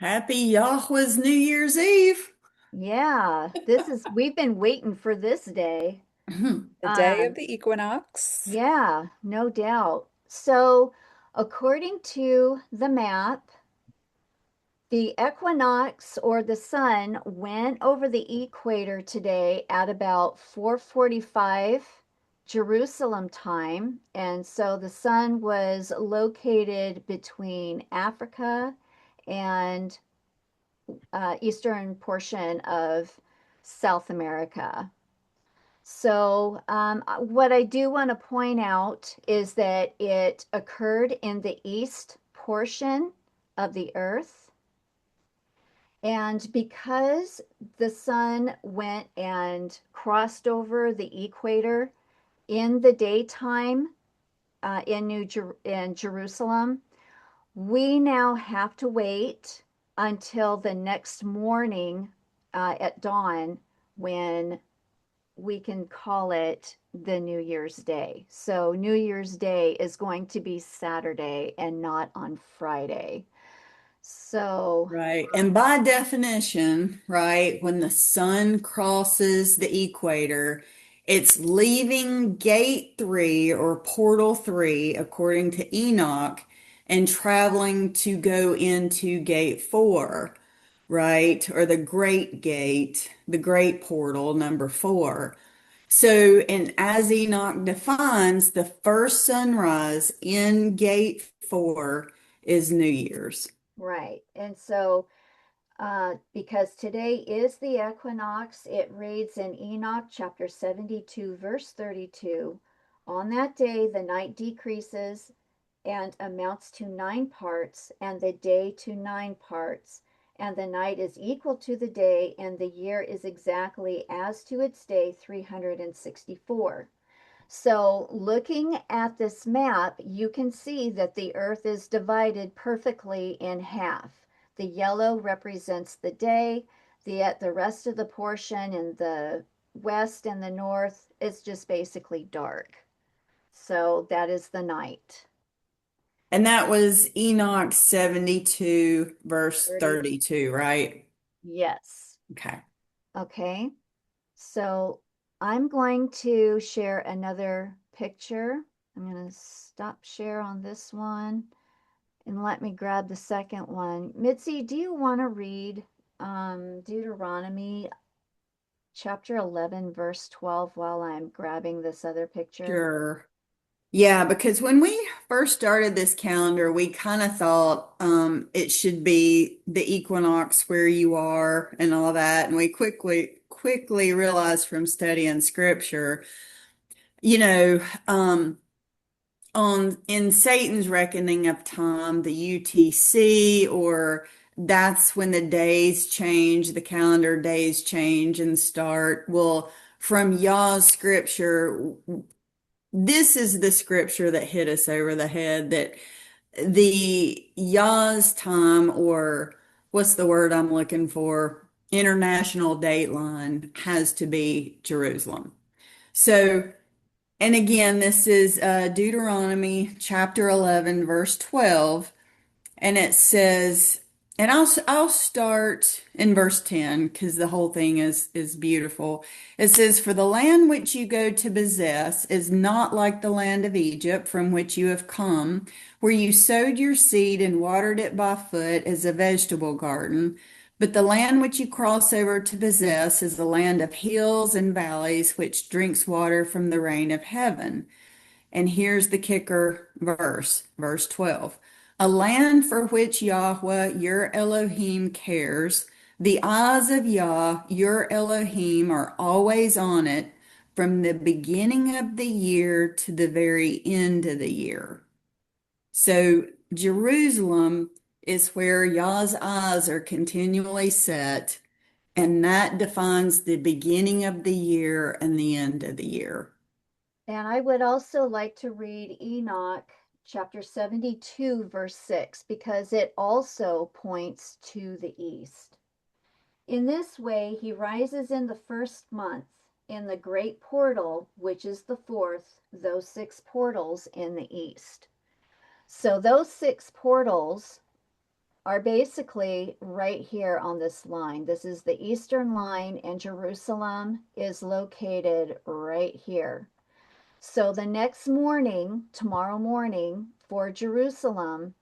Happy Yahweh's New Year's Eve. Yeah, we've been waiting for this day. The day of Um, the equinox. yeah, no doubt. So, according to the map, the equinox or the sun went over the equator today at about 4:45 Jerusalem time, and so the sun was located between Africa and eastern portion of South America. So, what I do want to point out is that it occurred in the east portion of the earth. And because the sun went and crossed over the equator in the daytime in Jerusalem, we now have to wait until the next morning at dawn when we can call it the New Year's Day. So New Year's Day is going to be Saturday and not on Friday. So, Right. And by definition, right, when the sun crosses the equator, it's leaving gate three or portal three, according to Enoch, and traveling to go into gate four, right? Or the great gate, the great portal, number four. So, and as Enoch defines, the first sunrise in gate four is New Year's. right. And so, because today is the equinox, it reads in Enoch chapter 72, verse 32. On that day, the night decreases and amounts to 9 parts, and the day to 9 parts, and the night is equal to the day, and the year is exactly as to its day 364. So, looking at this map, you can see that the earth is divided perfectly in half. The yellow represents the day, the rest of the portion in the west and the north is just basically dark. So, that is the night. And that was Enoch 72, verse 30. 32, right? Yes. Okay. Okay. So I'm going to share another picture. I'm going to stop share on this one and let me grab the second one. Mitzi, do you want to read Deuteronomy chapter 11, verse 12 while I'm grabbing this other picture? Sure. Yeah, because when we first started this calendar, we kind of thought it should be the equinox where you are and all that. And we quickly realized from studying scripture, you know, um, on in Satan's reckoning of time, the UTC, or that's when the days change, the calendar days change and start. Well, from Yah's scripture, this is the scripture that hit us over the head that the Yah's time, or what's the word I'm looking for? International dateline has to be Jerusalem. So, and again, this is Deuteronomy chapter 11, verse 12. And it says, and I'll start in verse 10 because the whole thing is beautiful. It says, "For the land which you go to possess is not like the land of Egypt from which you have come, where you sowed your seed and watered it by foot as a vegetable garden. But the land which you cross over to possess is a land of hills and valleys, which drinks water from the rain of heaven." And here's the kicker verse, verse 12. "A land for which Yahweh your Elohim cares. The eyes of Yah your Elohim are always on it from the beginning of the year to the very end of the year." So Jerusalem is where Yah's eyes are continually set, and that defines the beginning of the year and the end of the year. And I would also like to read Enoch chapter 72, verse 6, because it also points to the east. In this way, he rises in the first month, in the great portal, which is the fourth, those 6 portals in the east. So those 6 portals are basically right here on this line. This is the eastern line, and Jerusalem is located right here. So the next morning, tomorrow morning, for Jerusalem,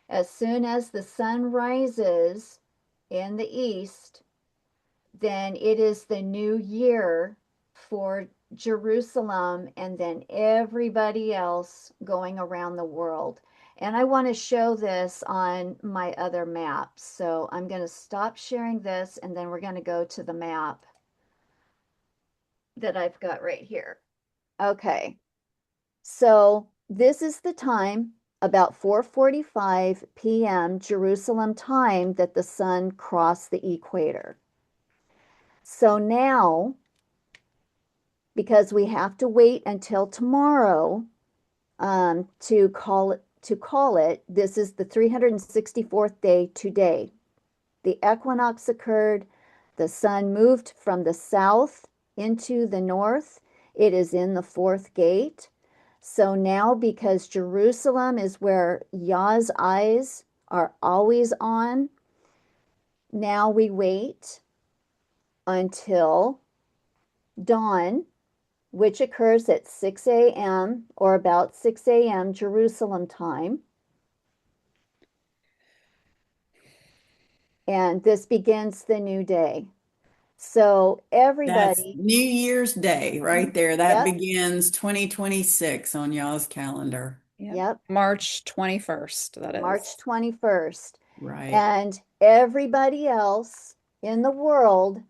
as soon as the sun rises in the east, then it is the new year for Jerusalem and then everybody else going around the world. And I want to show this on my other maps. So I'm going to stop sharing this and then we're going to go to the map that I've got right here. Okay. So this is the time, about 4:45 p.m. Jerusalem time, that the sun crossed the equator. So now, because we have to wait until tomorrow to call it, this is the 364th day today. The equinox occurred. The sun moved from the south into the north. It is in the fourth gate. So now, because Jerusalem is where Yah's eyes are always on, now we wait until dawn, which occurs at 6 a.m. or about 6 a.m. Jerusalem time. And this begins the new day. So That's everybody, New Year's Day right there. That yep, begins 2026 on y'all's calendar. Yep. yep, March 21st, that March is. 21st. Right. And everybody else in the world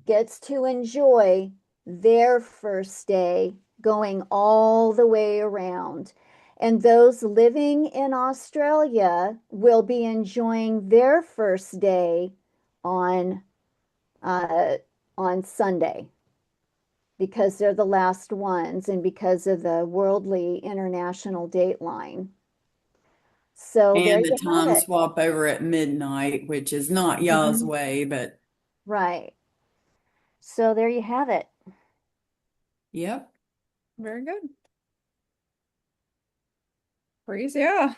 gets to enjoy their first day going all the way around. And those living in Australia will be enjoying their first day on uh, on Sunday because they're the last ones and because of the worldly international dateline. So there And the you have time it. swap over at midnight, which is not y'all's Mhm. way, but Right. So there you have it. yep. Very good. Praise yeah.